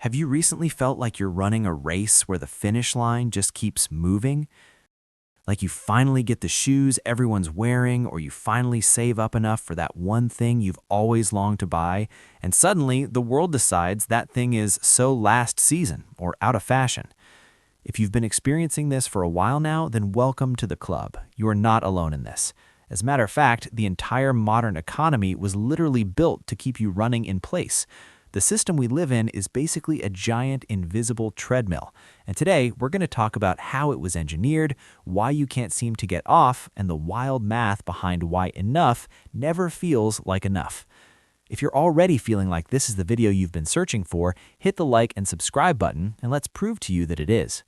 Have you recently felt like you're running a race where the finish line just keeps moving? Like you finally get the shoes everyone's wearing, or you finally save up enough for that one thing you've always longed to buy, and suddenly the world decides that thing is so last season or out of fashion. If you've been experiencing this for a while now, then welcome to the club. You are not alone in this. As a matter of fact, the entire modern economy was literally built to keep you running in place. The system we live in is basically a giant invisible treadmill. And today, we're going to talk about how it was engineered, why you can't seem to get off, and the wild math behind why enough never feels like enough. If you're already feeling like this is the video you've been searching for, hit the like and subscribe button, and let's prove to you that it is.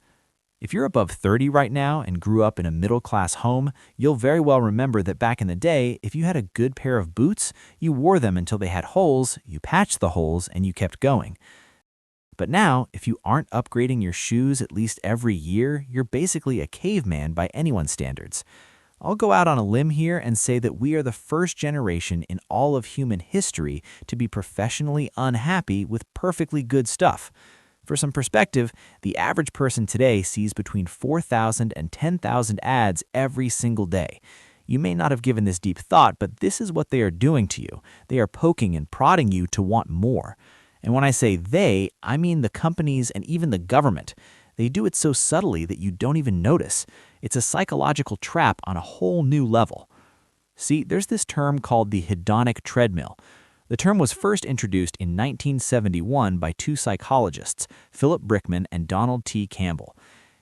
If you're above 30 right now and grew up in a middle-class home, you'll very well remember that back in the day, if you had a good pair of boots, you wore them until they had holes, you patched the holes, and you kept going. But now, if you aren't upgrading your shoes at least every year, you're basically a caveman by anyone's standards. I'll go out on a limb here and say that we are the first generation in all of human history to be professionally unhappy with perfectly good stuff. For some perspective, the average person today sees between 4,000 and 10,000 ads every single day. You may not have given this deep thought, but this is what they are doing to you. They are poking and prodding you to want more. And when I say they, I mean the companies and even the government. They do it so subtly that you don't even notice. It's a psychological trap on a whole new level. See, there's this term called the hedonic treadmill. The term was first introduced in 1971 by two psychologists, Philip Brickman and Donald T. Campbell.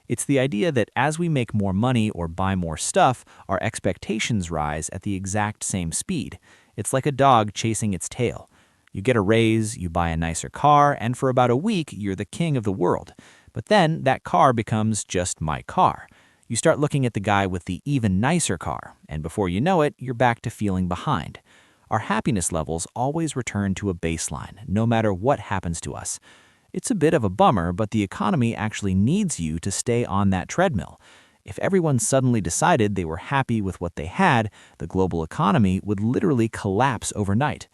It's the idea that as we make more money or buy more stuff, our expectations rise at the exact same speed. It's like a dog chasing its tail. You get a raise, you buy a nicer car, and for about a week, you're the king of the world. But then that car becomes just my car. You start looking at the guy with the even nicer car, and before you know it, you're back to feeling behind. Our happiness levels always return to a baseline, no matter what happens to us. It's a bit of a bummer, but the economy actually needs you to stay on that treadmill. If everyone suddenly decided they were happy with what they had, the global economy would literally collapse overnight.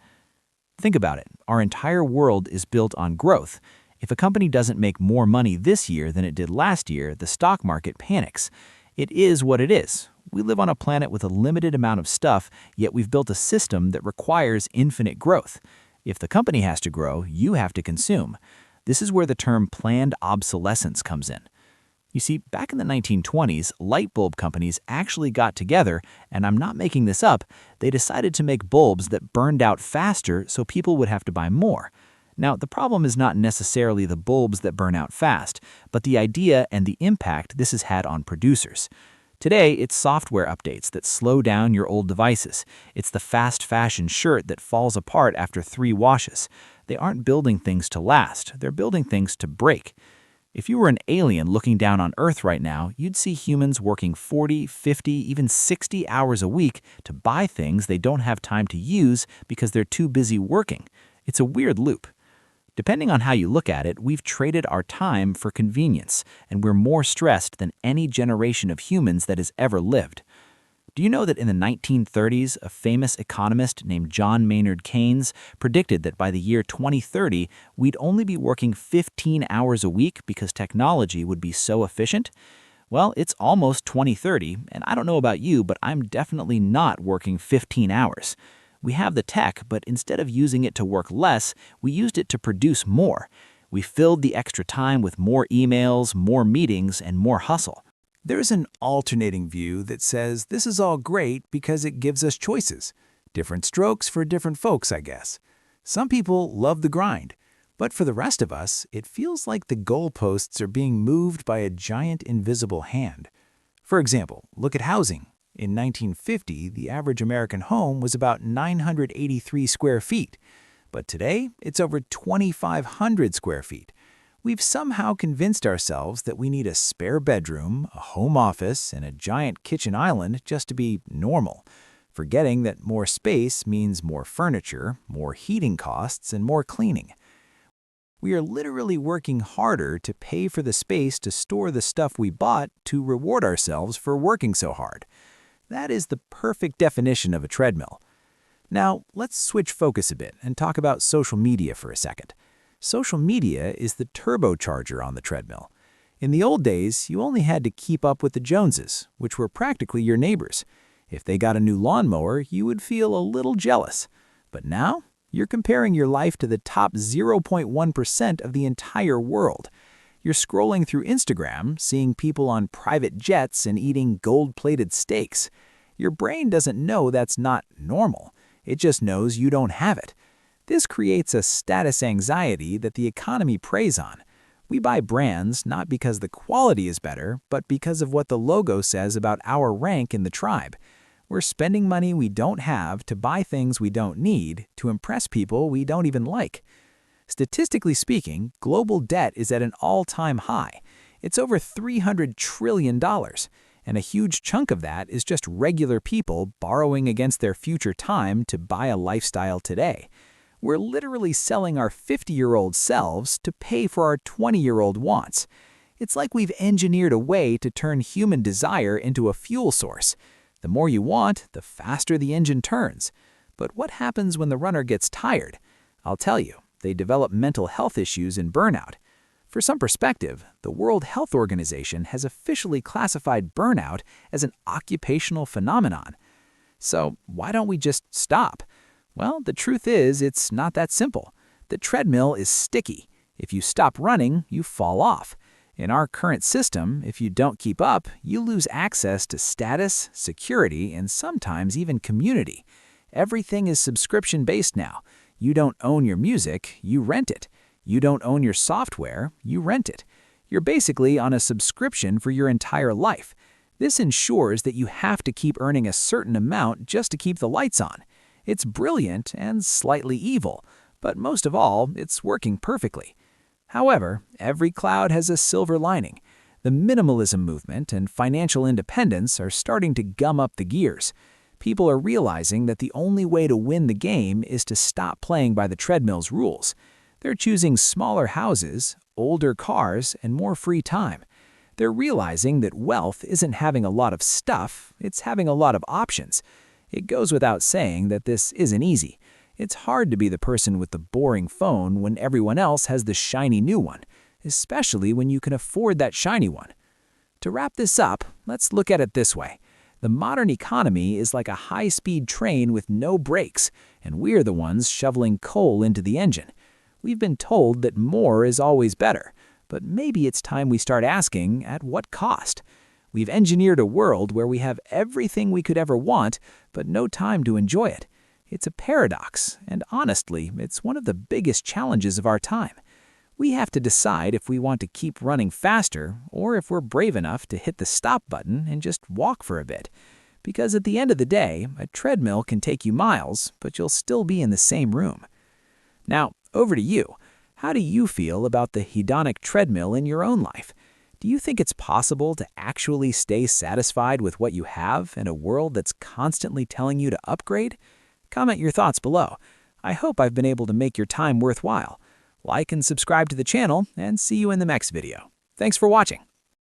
Think about it. Our entire world is built on growth. If a company doesn't make more money this year than it did last year, the stock market panics. It is what it is. We live on a planet with a limited amount of stuff, yet we've built a system that requires infinite growth. If the company has to grow, you have to consume. This is where the term planned obsolescence comes in. You see, back in the 1920s, light bulb companies actually got together, and I'm not making this up, they decided to make bulbs that burned out faster so people would have to buy more. Now, the problem is not necessarily the bulbs that burn out fast, but the idea and the impact this has had on producers. Today, it's software updates that slow down your old devices. It's the fast fashion shirt that falls apart after 3 washes. They aren't building things to last, they're building things to break. If you were an alien looking down on Earth right now, you'd see humans working 40, 50, even 60 hours a week to buy things they don't have time to use because they're too busy working. It's a weird loop. Depending on how you look at it, we've traded our time for convenience, and we're more stressed than any generation of humans that has ever lived. Do you know that in the 1930s, a famous economist named John Maynard Keynes predicted that by the year 2030, we'd only be working 15 hours a week because technology would be so efficient? Well, it's almost 2030, and I don't know about you, but I'm definitely not working 15 hours. We have the tech, but instead of using it to work less, we used it to produce more. We filled the extra time with more emails, more meetings, and more hustle. There's an alternating view that says this is all great because it gives us choices. Different strokes for different folks, I guess. Some people love the grind, but for the rest of us, it feels like the goalposts are being moved by a giant invisible hand. For example, look at housing. In 1950, the average American home was about 983 square feet, but today it's over 2,500 square feet. We've somehow convinced ourselves that we need a spare bedroom, a home office, and a giant kitchen island just to be normal, forgetting that more space means more furniture, more heating costs, and more cleaning. We are literally working harder to pay for the space to store the stuff we bought to reward ourselves for working so hard. That is the perfect definition of a treadmill. Now, let's switch focus a bit and talk about social media for a second. Social media is the turbocharger on the treadmill. In the old days, you only had to keep up with the Joneses, which were practically your neighbors. If they got a new lawnmower, you would feel a little jealous. But now, you're comparing your life to the top 0.1% of the entire world. You're scrolling through Instagram, seeing people on private jets and eating gold-plated steaks. Your brain doesn't know that's not normal. It just knows you don't have it. This creates a status anxiety that the economy preys on. We buy brands not because the quality is better, but because of what the logo says about our rank in the tribe. We're spending money we don't have to buy things we don't need to impress people we don't even like. Statistically speaking, global debt is at an all-time high. It's over $300 trillion, and a huge chunk of that is just regular people borrowing against their future time to buy a lifestyle today. We're literally selling our 50-year-old selves to pay for our 20-year-old wants. It's like we've engineered a way to turn human desire into a fuel source. The more you want, the faster the engine turns. But what happens when the runner gets tired? I'll tell you, they develop mental health issues and burnout. For some perspective, the World Health Organization has officially classified burnout as an occupational phenomenon. So why don't we just stop? Well, the truth is, it's not that simple. The treadmill is sticky. If you stop running, you fall off. In our current system, if you don't keep up, you lose access to status, security, and sometimes even community. Everything is subscription-based now. You don't own your music, you rent it. You don't own your software, you rent it. You're basically on a subscription for your entire life. This ensures that you have to keep earning a certain amount just to keep the lights on. It's brilliant and slightly evil, but most of all, it's working perfectly. However, every cloud has a silver lining. The minimalism movement and financial independence are starting to gum up the gears. People are realizing that the only way to win the game is to stop playing by the treadmill's rules. They're choosing smaller houses, older cars, and more free time. They're realizing that wealth isn't having a lot of stuff, it's having a lot of options. It goes without saying that this isn't easy. It's hard to be the person with the boring phone when everyone else has the shiny new one, especially when you can afford that shiny one. To wrap this up, let's look at it this way. The modern economy is like a high-speed train with no brakes, and we're the ones shoveling coal into the engine. We've been told that more is always better, but maybe it's time we start asking, at what cost? We've engineered a world where we have everything we could ever want, but no time to enjoy it. It's a paradox, and honestly, it's one of the biggest challenges of our time. We have to decide if we want to keep running faster or if we're brave enough to hit the stop button and just walk for a bit. Because at the end of the day, a treadmill can take you miles, but you'll still be in the same room. Now, over to you. How do you feel about the hedonic treadmill in your own life? Do you think it's possible to actually stay satisfied with what you have in a world that's constantly telling you to upgrade? Comment your thoughts below. I hope I've been able to make your time worthwhile. Like and subscribe to the channel, and see you in the next video. Thanks for watching.